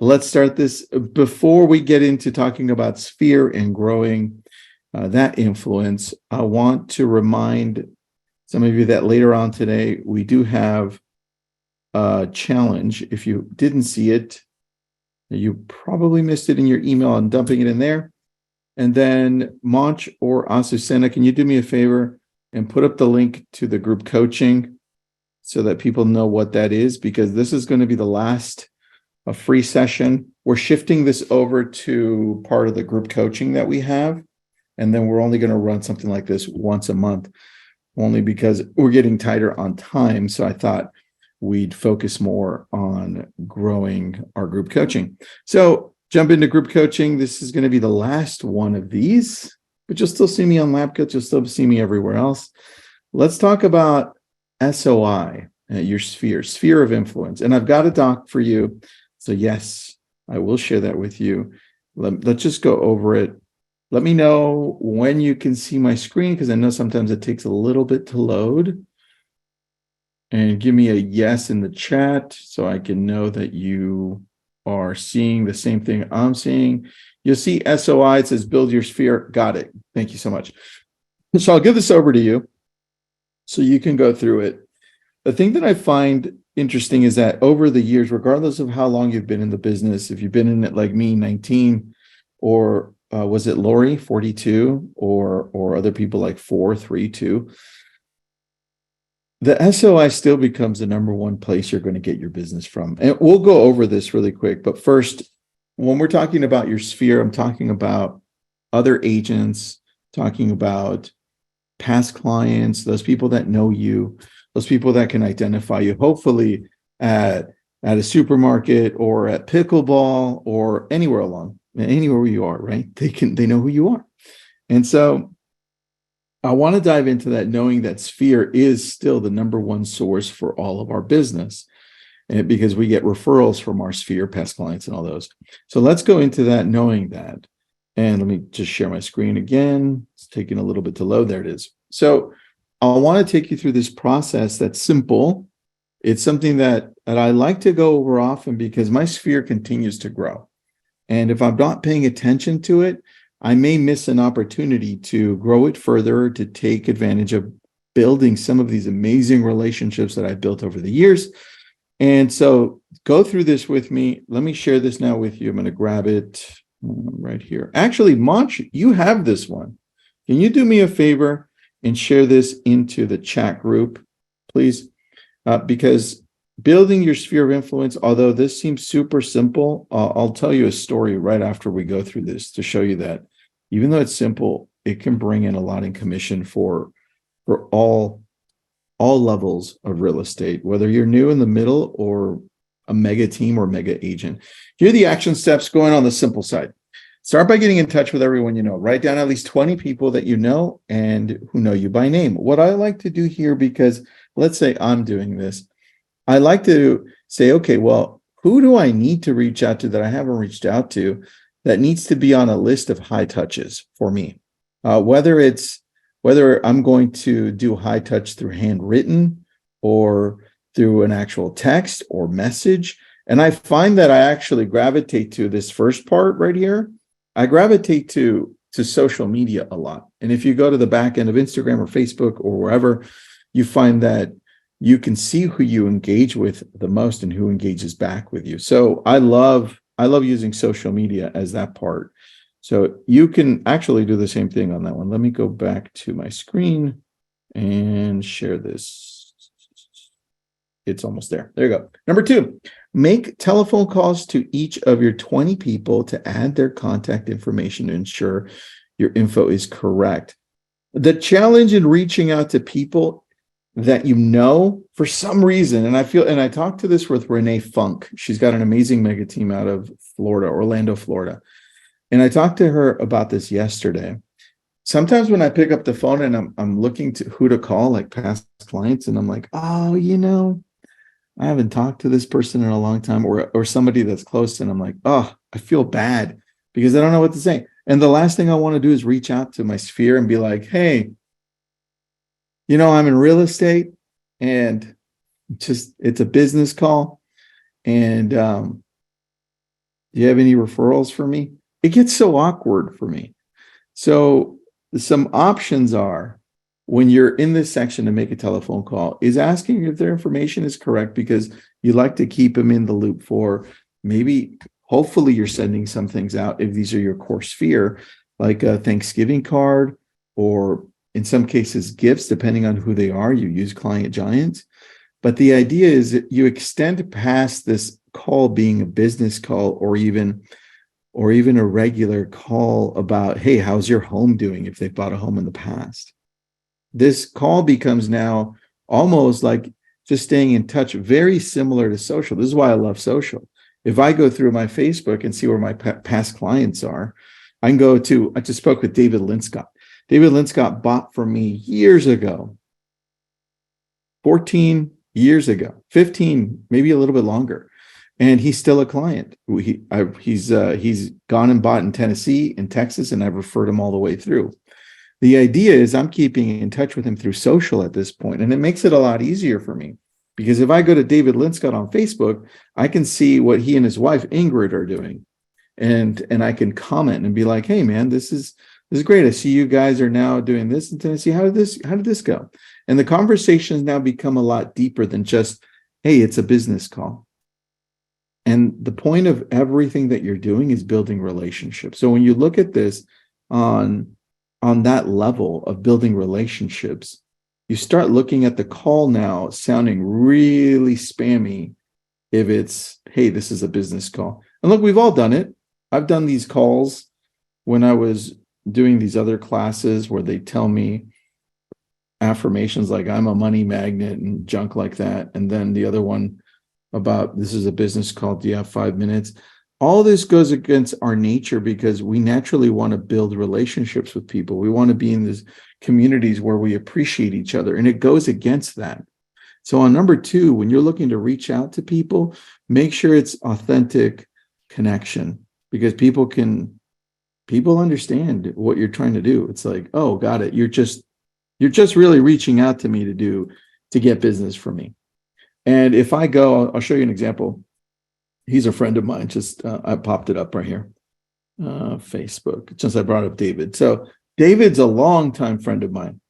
let's start this. Before we get into talking about sphere and growing that influence, I want to remind some of you that later on today, we do have a challenge. If you didn't see it, you probably missed it in your email. I'm dumping it in there. And then Monch or Asusena, can you do me a favor and put up the link to the group coaching so that people know what that is? Because this is going to be the last free session. We're shifting this over to part of the group coaching that we have. And then we're only going to run something like this once a month, only because we're getting tighter on time. So I thought we'd focus more on growing our group coaching. So jump into group coaching. This is going to be the last one of these, but you'll still see me on Lab Coach. You'll still see me everywhere else. Let's talk about SOI, your sphere of influence. And I've got a doc for you. So yes, I will share that with you. Let's just go over it. Let me know when you can see my screen, because I know sometimes it takes a little bit to load. And give me a yes in the chat so I can know that you are seeing the same thing I'm seeing. You'll see SOI, it says build your sphere. Got it. Thank you so much. So I'll give this over to you so you can go through it. The thing that I find interesting is that over the years, regardless of how long you've been in the business, if you've been in it like me, 19, or was it Lori, 42, or other people like 4, 3, 2, the SOI still becomes the number one place you're going to get your business from. And we'll go over this really quick. But first, when we're talking about your sphere, I'm talking about other agents, talking about past clients, those people that know you, those people that can identify you, hopefully at a supermarket or at pickleball or anywhere where you are, right? They know who you are. And so I want to dive into that, knowing that sphere is still the number one source for all of our business, and because we get referrals from our sphere, past clients, and all those. So let's go into that, knowing that. And let me just share my screen again. It's taking a little bit to load. There it is. So I want to take you through this process that's simple. It's something that I like to go over often because my sphere continues to grow. And if I'm not paying attention to it, I may miss an opportunity to grow it further, to take advantage of building some of these amazing relationships that I've built over the years. And so go through this with me. Let me share this now with you. I'm going to grab it right here. Actually, Monch, you have this one. Can you do me a favor and share this into the chat group, please? Because building your sphere of influence, although this seems super simple, I'll tell you a story right after we go through this to show you that even though it's simple, it can bring in a lot in commission for all levels of real estate, whether you're new in the middle or a mega team or mega agent. Here are the action steps going on the simple side. Start by getting in touch with everyone you know. Write down at least 20 people that you know and who know you by name. What I like to do here, because let's say I'm doing this, I like to say, okay, well, who do I need to reach out to that I haven't reached out to that needs to be on a list of high touches for me? Whether I'm going to do high touch through handwritten or through an actual text or message. And I find that I actually gravitate to this first part right here. I gravitate to social media a lot. And if you go to the back end of Instagram or Facebook or wherever, you find that you can see who you engage with the most and who engages back with you. So I love using social media as that part. So you can actually do the same thing on that one. Let me go back to my screen and share this. It's almost there. There you go. Number 2, make telephone calls to each of your 20 people to add their contact information to ensure your info is correct. The challenge in reaching out to people that you know for some reason, and I talked to this with Renee Funk. She's got an amazing mega team out of Florida, Orlando, Florida. And I talked to her about this yesterday. Sometimes when I pick up the phone and I'm looking to who to call, like past clients, and I'm like, oh, I haven't talked to this person in a long time, or somebody that's close, and I'm like, oh, I feel bad because I don't know what to say. And the last thing I want to do is reach out to my sphere and be like, hey, I'm in real estate and it's a business call. And Do you have any referrals for me? It gets so awkward for me. So some options are, when you're in this section to make a telephone call, is asking if their information is correct, because you like to keep them in the loop for maybe, hopefully you're sending some things out if these are your core sphere, like a Thanksgiving card, or in some cases gifts, depending on who they are. You use Client Giants. But the idea is that you extend past this call being a business call, or even a regular call about, hey, how's your home doing, if they've bought a home in the past. This call becomes now almost like just staying in touch, very similar to social. This is why I love social. If I go through my Facebook and see where my past clients are, I just spoke with David Linscott. David Linscott bought from me years ago, 14 years ago, 15, maybe a little bit longer. And he's still a client. He's gone and bought in Tennessee, in Texas, and I've referred him all the way through. The idea is I'm keeping in touch with him through social at this point, and it makes it a lot easier for me, because if I go to David Linscott on Facebook, I can see what he and his wife Ingrid are doing, and I can comment and be like, "Hey, man, this is great. I see you guys are now doing this in Tennessee. How did this go?" And the conversations now become a lot deeper than just, "Hey, it's a business call." And the point of everything that you're doing is building relationships. So when you look at this on that level of building relationships, you start looking at the call now sounding really spammy if it's, "Hey, this is a business call." And look, we've all done it. I've done these calls when I was doing these other classes where they tell me affirmations like I'm a money magnet and junk like that. And then the other one about, "This is a business call. Do you have 5 minutes?" All this goes against our nature, because we naturally want to build relationships with people. We want to be in these communities where we appreciate each other, and it goes against that. So on number 2, when you're looking to reach out to people, make sure it's authentic connection, because people understand what you're trying to do. It's like, "Oh, got it. You're just really reaching out to me to get business from me." And if I go, I'll show you an example. He's a friend of mine. I popped it up right here, Facebook, since I brought up David. So David's a longtime friend of mine,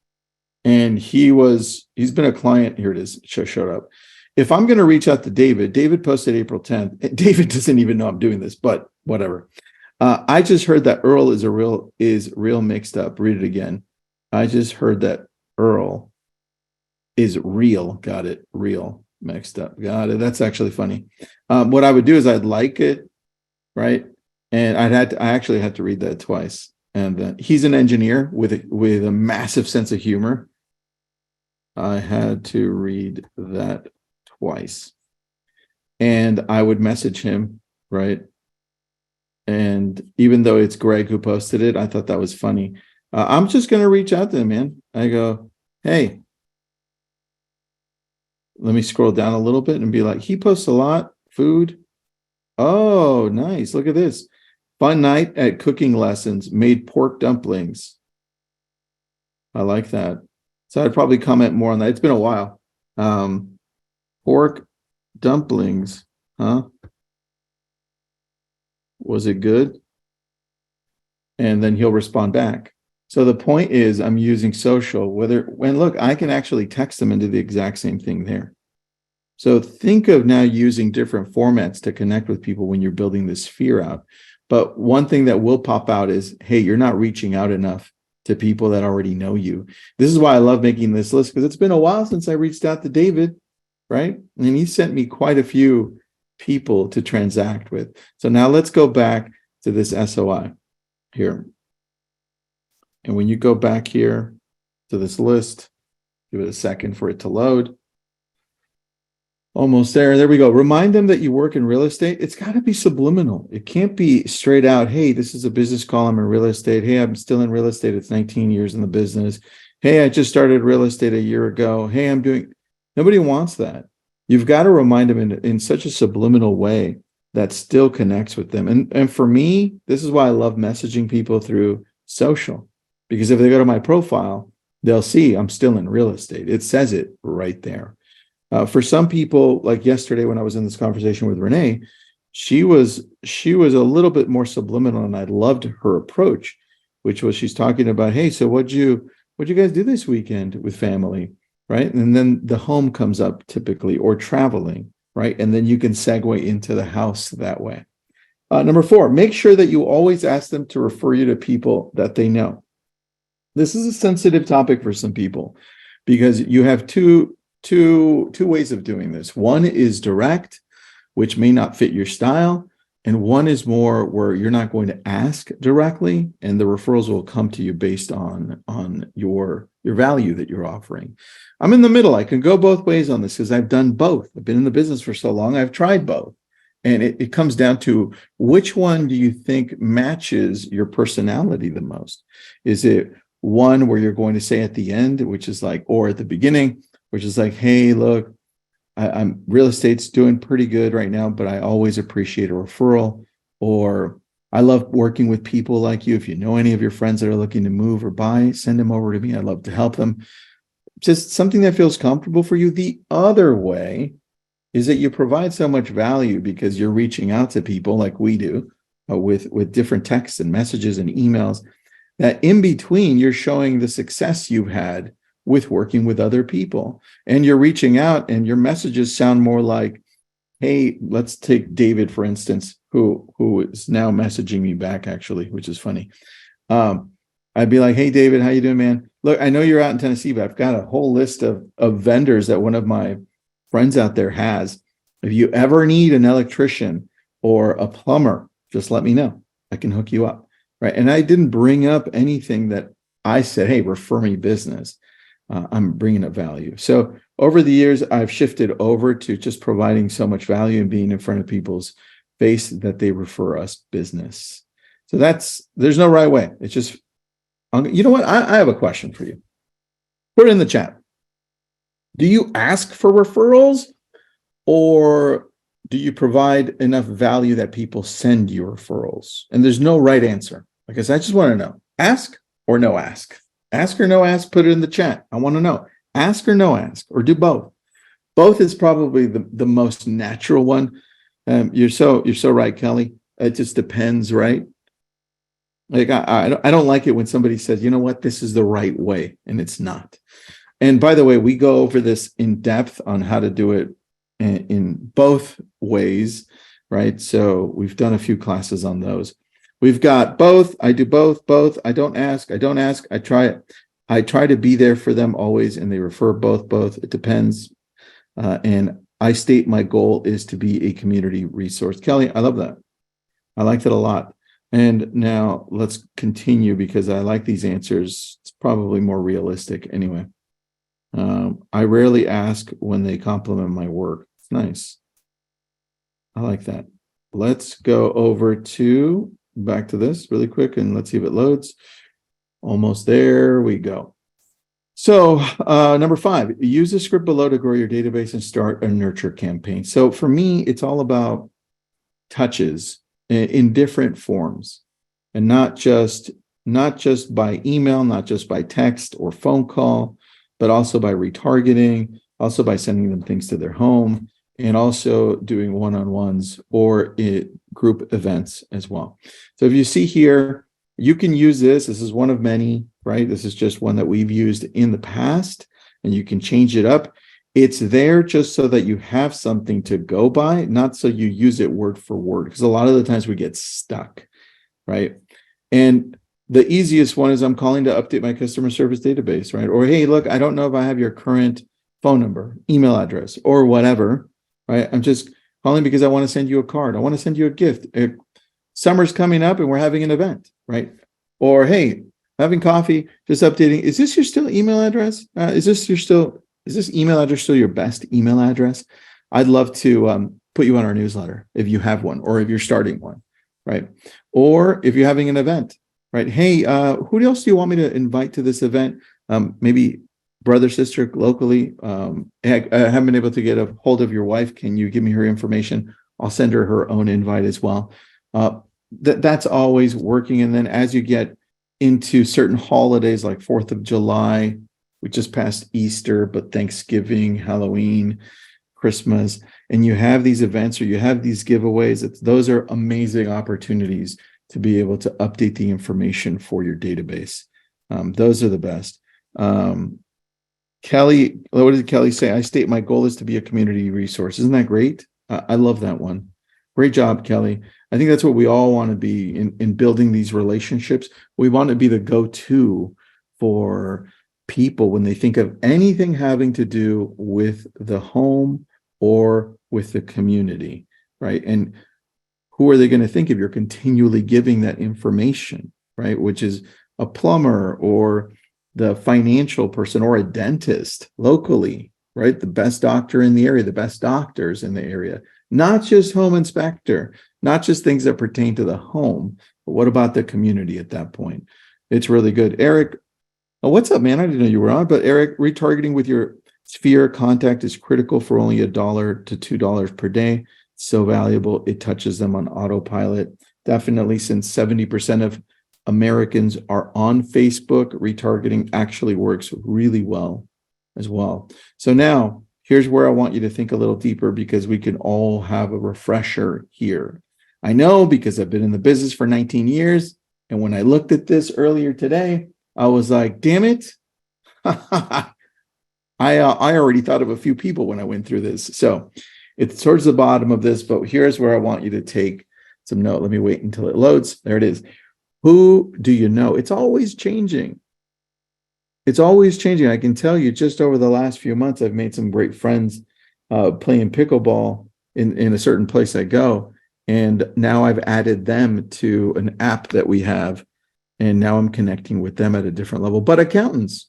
and he's been a client. Here it is. Showed up. If I'm going to reach out to David posted April 10th. David doesn't even know I'm doing this, but whatever. I just heard that Earl is real mixed up. Read it again. I just heard that Earl is real. Got it. Real mixed up. Got it. That's actually funny. What I would do is I'd like it, right? And I actually had to read that twice. And then he's an engineer with a massive sense of humor. I had to read that twice. And I would message him, right? And even though it's Greg who posted it, I thought that was funny. I'm just going to reach out to him, man. I go, "Hey, let me scroll down a little bit and be like, he posts a lot. Food. Oh, nice. Look at this. Fun night at cooking lessons. Made pork dumplings. I like that." So I'd probably comment more on that. It's been a while. Pork dumplings. Huh? Was it good? And then he'll respond back. So the point is, I'm using social, when look, I can actually text them and do the exact same thing there. So think of now using different formats to connect with people when you're building this sphere out. But one thing that will pop out is, hey, you're not reaching out enough to people that already know you. This is why I love making this list, because it's been a while since I reached out to David, right? And he sent me quite a few people to transact with. So now let's go back to this SOI here. And when you go back here to this list, give it a second for it to load. Almost there. There we go. Remind them that you work in real estate. It's got to be subliminal. It can't be straight out, "Hey, this is a business call. I'm in real estate. Hey, I'm still in real estate. It's 19 years in the business. Hey, I just started real estate a year ago. Hey, I'm doing..." Nobody wants that. You've got to remind them in such a subliminal way that still connects with them. And for me, this is why I love messaging people through social, because if they go to my profile, they'll see I'm still in real estate. It says it right there. For some people, like yesterday when I was in this conversation with Renee, she was a little bit more subliminal, and I loved her approach, which was she's talking about, hey, so what'd you guys do this weekend with family, right? And then the home comes up typically, or traveling, right? And then you can segue into the house that way. Number 4, make sure that you always ask them to refer you to people that they know. This is a sensitive topic for some people because you have two ways of doing this. One is direct, which may not fit your style, and one is more where you're not going to ask directly, and the referrals will come to you based on your value that you're offering. I'm in the middle. I can go both ways on this because I've done both. I've been in the business for so long. I've tried both. And it comes down to which one do you think matches your personality the most? Is it one where you're going to say at the end, which is like, or at the beginning, which is like, hey, look, I'm real estate's doing pretty good right now, but I always appreciate a referral. Or I love working with people like you. If you know any of your friends that are looking to move or buy, send them over to me. I'd love to help them. Just something that feels comfortable for you. The other way is that you provide so much value because you're reaching out to people like we do with different texts and messages and emails, that in between you're showing the success you've had with working with other people, and you're reaching out and your messages sound more like, hey, let's take David, for instance, who is now messaging me back actually, which is funny. I'd be like, hey, David, how you doing, man? Look, I know you're out in Tennessee, but I've got a whole list of vendors that one of my friends out there has. If you ever need an electrician or a plumber, just let me know. I can hook you up, right? And I didn't bring up anything that I said, hey, refer me business. I'm bringing up value. So over the years, I've shifted over to just providing so much value and being in front of people's face that they refer us business. So there's no right way. It's just, you know what? I have a question for you. Put it in the chat. Do you ask for referrals, or do you provide enough value that people send you referrals? And there's no right answer. Like I said, I just want to know, ask or no ask? Ask or no ask, put it in the chat. I want to know, ask or no ask, or do both. Both is probably the most natural one. You're so right, Kelly. It just depends, right? Like I don't like it when somebody says, you know what, this is the right way, and it's not. And by the way, we go over this in depth on how to do it in both ways, right? So we've done a few classes on those. We've got both. I do both. I don't ask. I try to be there for them always, and they refer both. It depends. And I state my goal is to be a community resource. Kelly, I love that. I like that a lot. And now let's continue because I like these answers. It's probably more realistic anyway. I rarely ask when they compliment my work. It's nice. I like that. Let's go over to back to this really quick and let's see if it loads. Almost there we go. So number 5, use the script below to grow your database and start a nurture campaign. So for me, it's all about touches in different forms, and not just by email, not just by text or phone call, but also by retargeting, also by sending them things to their home, and also doing one-on-ones or group events as well. So if you see here, you can use this. This is one of many, right? This is just one that we've used in the past, and you can change it up. It's there just so that you have something to go by, not so you use it word for word, because a lot of the times we get stuck, right? And the easiest one is I'm calling to update my customer service database, right? Or, hey, look, I don't know if I have your current phone number, email address, or whatever, right? I'm just calling because I want to send you a card. I want to send you a gift. Summer's coming up and we're having an event, right? Or, hey, having coffee, just updating. Is this your still email address? Is this email address still your best email address? I'd love to put you on our newsletter if you have one, or if you're starting one, right? Or if you're having an event, right? Hey, who else do you want me to invite to this event? Maybe brother, sister, locally. I haven't been able to get a hold of your wife. Can you give me her information? I'll send her her own invite as well. That's always working. And then as you get into certain holidays like 4th of July, we just passed Easter, but Thanksgiving, Halloween, Christmas, and you have these events or you have these giveaways, those are amazing opportunities to be able to update the information for your database. Those are the best. Kelly, what did Kelly say? I state my goal is to be a community resource. Isn't that great? I love that one. Great job, Kelly. I think that's what we all want to be in building these relationships. We want to be the go-to for people when they think of anything having to do with the home or with the community, right? And who are they going to think of? You're continually giving that information, right? Which is a plumber or the financial person or a dentist locally, right? The best doctor in the area, the best doctors in the area, not just home inspector, not just things that pertain to the home, but what about the community at that point? It's really good. Eric, oh, what's up, man? I didn't know you were on, but Eric, retargeting with your sphere contact is critical for only $1 to $2 per day. So valuable. It touches them on autopilot. Definitely, since 70% of Americans are on Facebook, retargeting actually works really well as well. So now here's where I want you to think a little deeper, because we can all have a refresher here. I know, because I've been in the business for 19 years. And when I looked at this earlier today, I was like, damn it. I already thought of a few people when I went through this. So it's towards the bottom of this, but here's where I want you to take some note. Let me wait until it loads. There it is. Who do you know? It's always changing. It's always changing. I can tell you, just over the last few months, I've made some great friends playing pickleball in a certain place I go. And now I've added them to an app that we have. And now I'm connecting with them at a different level. But accountants,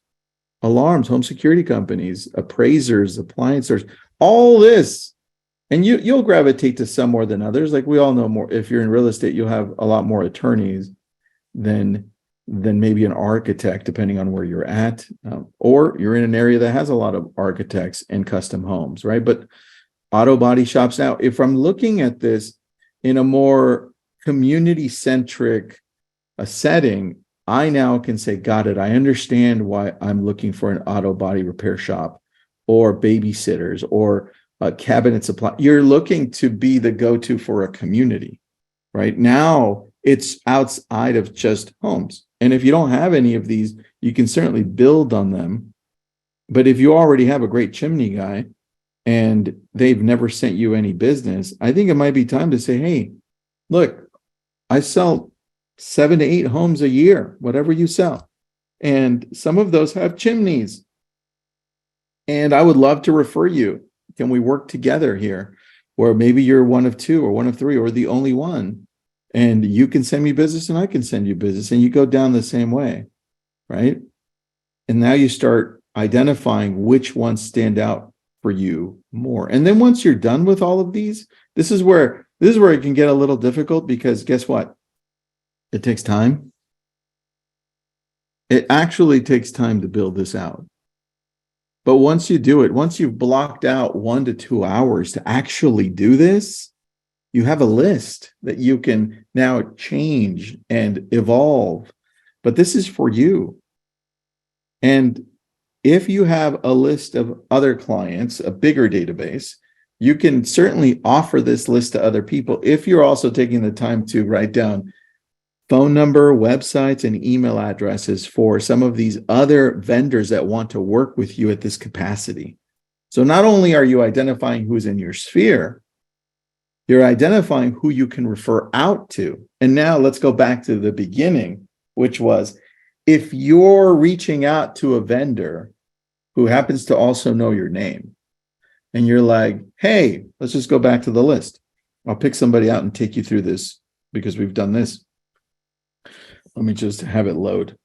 alarms, home security companies, appraisers, appliancers, all this. And you'll gravitate to some more than others. Like we all know more. If you're in real estate, you'll have a lot more attorneys than maybe an architect, depending on where you're at. Or you're in an area that has a lot of architects and custom homes, right? But auto body shops. Now, if I'm looking at this in a more community-centric setting, I now can say, got it. I understand why I'm looking for an auto body repair shop or babysitters or a cabinet supply. You're looking to be the go-to for a community, right? Now it's outside of just homes. And if you don't have any of these, you can certainly build on them. But if you already have a great chimney guy and they've never sent you any business, I think it might be time to say, hey, look, I sell 7 to 8 homes a year, whatever you sell. And some of those have chimneys. And I would love to refer you. Can we work together here? Or maybe you're one of 2 or one of 3 or the only one. And you can send me business and I can send you business. And you go down the same way, right? And now you start identifying which ones stand out for you more. And then once you're done with all of these, this is where it can get a little difficult, because guess what? It takes time. It actually takes time to build this out. But once you do it, once you've blocked out 1 to 2 hours to actually do this, you have a list that you can now change and evolve. But this is for you. And if you have a list of other clients, a bigger database, you can certainly offer this list to other people if you're also taking the time to write down phone number, websites, and email addresses for some of these other vendors that want to work with you at this capacity. So not only are you identifying who's in your sphere, you're identifying who you can refer out to. And now let's go back to the beginning, which was, if you're reaching out to a vendor who happens to also know your name, and you're like, hey, let's just go back to the list. I'll pick somebody out and take you through this because we've done this. Let me just have it load.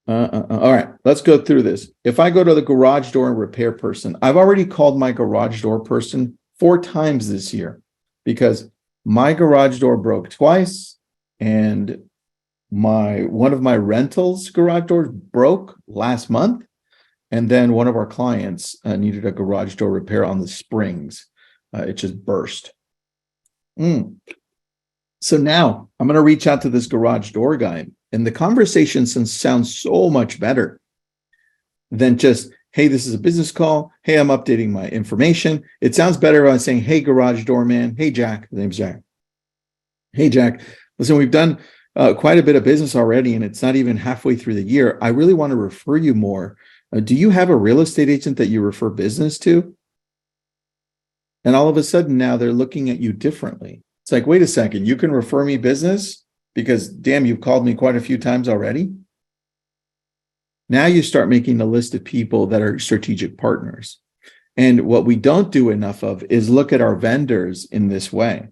All right, let's go through this. If I go to the garage door and repair person, I've already called my garage door person 4 times this year because my garage door broke twice and one of my rentals garage doors broke last month. And then one of our clients needed a garage door repair on the springs. It just burst. So now I'm going to reach out to this garage door guy, and the conversation sounds so much better than just, hey, this is a business call. Hey, I'm updating my information. It sounds better when I'm saying, hey, garage doorman. Hey, Jack. His name's Jack. Hey, Jack. Listen, we've done quite a bit of business already, and it's not even halfway through the year. I really want to refer you more. Do you have a real estate agent that you refer business to? And all of a sudden now they're looking at you differently. It's like, wait a second, you can refer me business because damn, you've called me quite a few times already. Now you start making a list of people that are strategic partners. And what we don't do enough of is look at our vendors in this way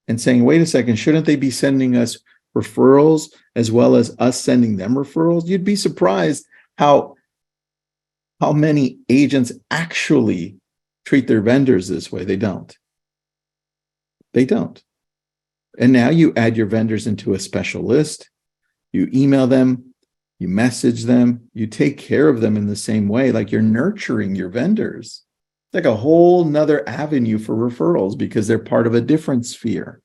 and saying, wait a second, shouldn't they be sending us referrals as well as us sending them referrals? You'd be surprised how many agents actually treat their vendors this way. They don't. They don't. And now you add your vendors into a special list. You email them, you message them, you take care of them in the same way, like you're nurturing your vendors. It's like a whole nother avenue for referrals because they're part of a different sphere.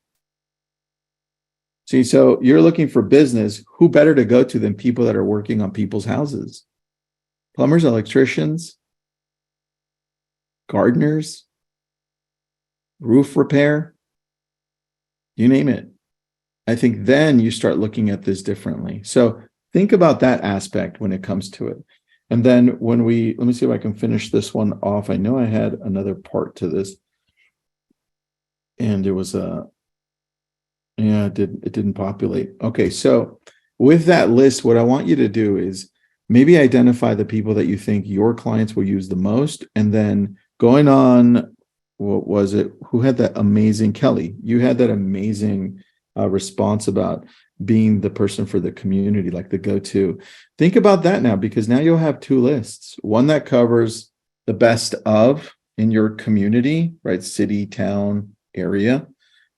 See, so you're looking for business. Who better to go to than people that are working on people's houses? Plumbers, electricians, gardeners, roof repair, you name it. I think then you start looking at this differently. So think about that aspect when it comes to it. And then let me see if I can finish this one off. I know I had another part to this. And it was it didn't populate. Okay, so with that list, what I want you to do is maybe identify the people that you think your clients will use the most, and then going on, what was it? Who had that amazing, Kelly? You had that amazing response about being the person for the community, like the go-to. Think about that now, because now you'll have two lists. One that covers the best of in your community, right? City, town, area.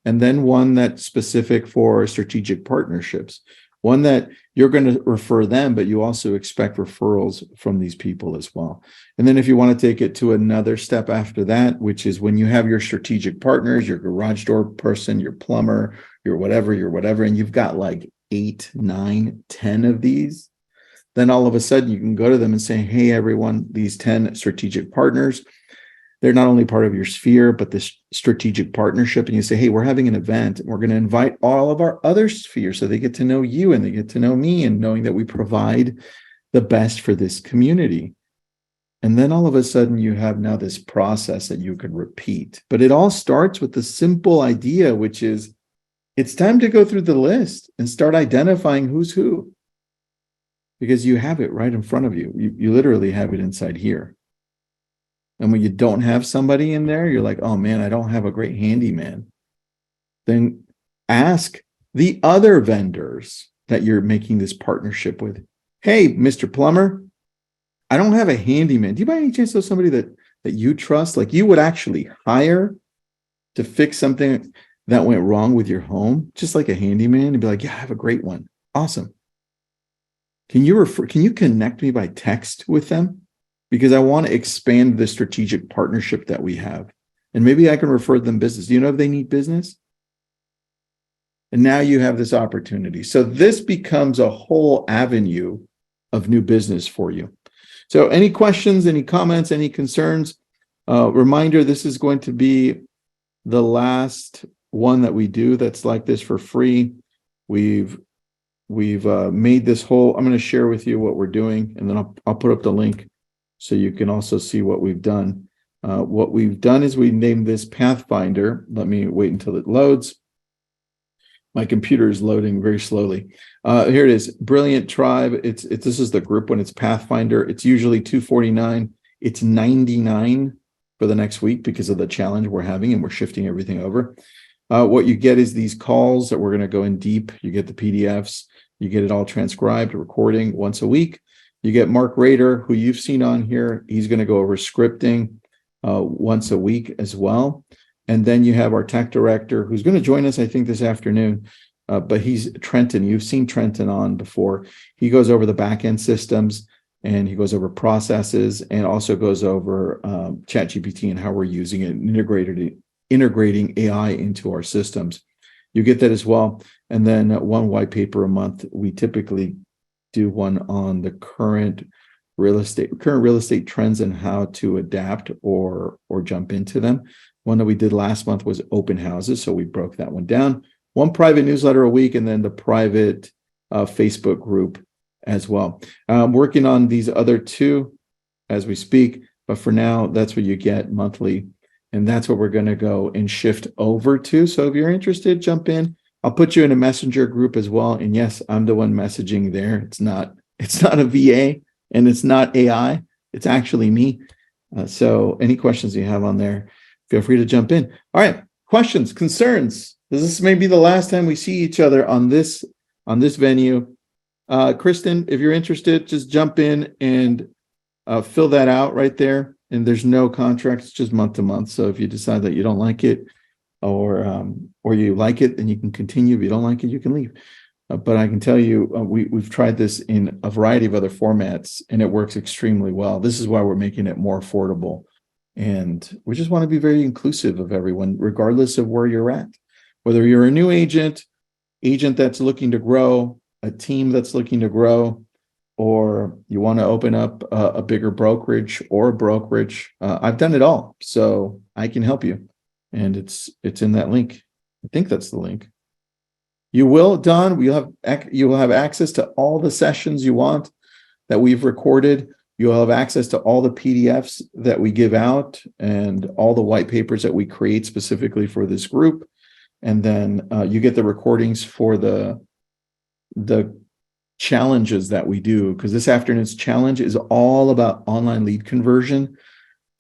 And then one that's specific for strategic partnerships. One that you're going to refer them, but you also expect referrals from these people as well. And then if you want to take it to another step after that, which is when you have your strategic partners, your garage door person, your plumber, your whatever, and you've got like 8, 9, 10 of these, then all of a sudden you can go to them and say, hey, everyone, these 10 strategic partners, they're not only part of your sphere, but this strategic partnership. And you say, hey, we're having an event and we're going to invite all of our other spheres so they get to know you and they get to know me, and knowing that we provide the best for this community. And then all of a sudden you have now this process that you could repeat. But it all starts with the simple idea, which is it's time to go through the list and start identifying who's who. Because you have it right in front of you. You literally have it inside here. And when you don't have somebody in there, you're like, oh man, I don't have a great handyman. Then ask the other vendors that you're making this partnership with. Hey, Mr. Plumber, I don't have a handyman. Do you by any chance know somebody that you trust? Like you would actually hire to fix something that went wrong with your home, just like a handyman, and be like, yeah, I have a great one. Awesome. Can you connect me by text with them? Because I want to expand the strategic partnership that we have. And maybe I can refer them business. Do you know if they need business? And now you have this opportunity. So this becomes a whole avenue of new business for you. So any questions, any comments, any concerns? Reminder, this is going to be the last one that we do that's like this for free. We've made this whole, I'm going to share with you what we're doing, and then I'll put up the link so you can also see what we've done. What we've done is we named this Pathfinder. Let me wait until it loads. My computer is loading very slowly. Here it is, Brilliant Tribe. This is the group when it's Pathfinder. It's usually $249. It's $99 for the next week because of the challenge we're having, and we're shifting everything over. What you get is these calls that we're going to go in deep. You get the PDFs. You get it all transcribed, recording once a week. You get Mark Rader, who you've seen on here. He's going to go over scripting once a week as well. And then you have our tech director, who's going to join us, I think, this afternoon. But he's Trenton. You've seen Trenton on before. He goes over the back-end systems, and he goes over processes, and also goes over ChatGPT and how we're using it and integrating AI into our systems. You get that as well. And then one white paper a month. We typically do one on the current current real estate trends and how to adapt or jump into them. One that we did last month was open houses, so we broke that one down. One private newsletter a week, and then the private Facebook group as well. I'm working on these other two as we speak, but for now, that's what you get monthly, and that's what we're going to go and shift over to. So if you're interested, jump in. I'll put you in a messenger group as well. And yes, I'm the one messaging there. It's not a VA and it's not AI. It's actually me. So any questions you have on there, feel free to jump in. All right, questions, concerns. This may be the last time we see each other on this venue. Kristen, if you're interested, just jump in and fill that out right there. And there's no contract; it's just month to month. So if you decide that you don't like it, or you like it, then you can continue. If you don't like it, you can leave. But I can tell you, we've tried this in a variety of other formats, and it works extremely well. This is why we're making it more affordable. And we just want to be very inclusive of everyone, regardless of where you're at. Whether you're a new agent that's looking to grow, a team that's looking to grow, or you want to open up a bigger brokerage or a brokerage, I've done it all. So I can help you. And it's in that link. I think that's the link. You will, Don, you will have access to all the sessions you want that we've recorded. You'll have access to all the PDFs that we give out and all the white papers that we create specifically for this group. And then you get the recordings for the challenges that we do, because this afternoon's challenge is all about online lead conversion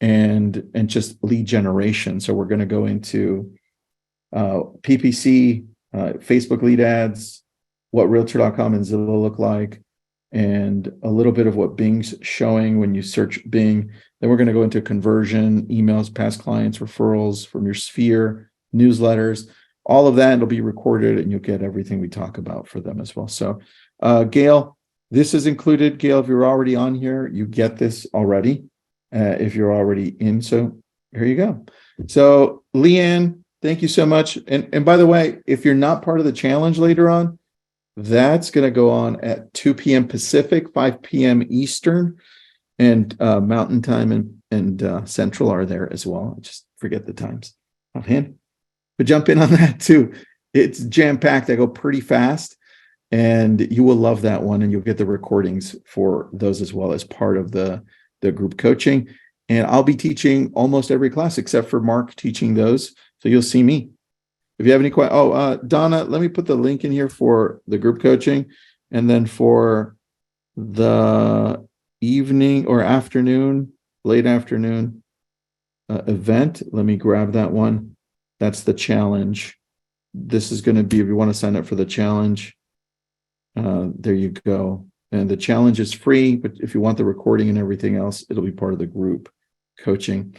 and just lead generation. So we're going to go into PPC, Facebook lead ads, what Realtor.com and Zillow look like, and a little bit of what Bing's showing when you search Bing. Then we're going to go into conversion, emails, past clients, referrals from your sphere, newsletters, all of that. It'll be recorded and you'll get everything we talk about for them as well. So Gail, this is included. Gail, if you're already on here, you get this already. If you're already in, so here you go. So Leanne, thank you so much. And by the way, if you're not part of the challenge later on, that's going to go on at 2 p.m. Pacific, 5 p.m. Eastern, and Mountain Time and Central are there as well. I just forget the times offhand. But jump in on that too. It's jam-packed. I go pretty fast, and you will love that one, and you'll get the recordings for those as well as part of the group coaching. And I'll be teaching almost every class except for Mark teaching those. So you'll see me. If you have any questions, Donna, let me put the link in here for the group coaching. And then for the evening or afternoon, late afternoon event, let me grab that one. That's the challenge. This is going to be, if you want to sign up for the challenge, there you go. And the challenge is free, but if you want the recording and everything else, it'll be part of the group coaching.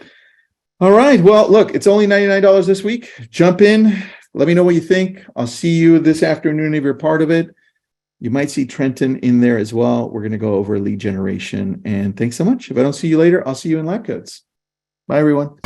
All right. Well, look, it's only $99 this week. Jump in. Let me know what you think. I'll see you this afternoon if you're part of it. You might see Trenton in there as well. We're going to go over lead generation. And thanks so much. If I don't see you later, I'll see you in Lab Coats. Bye, everyone.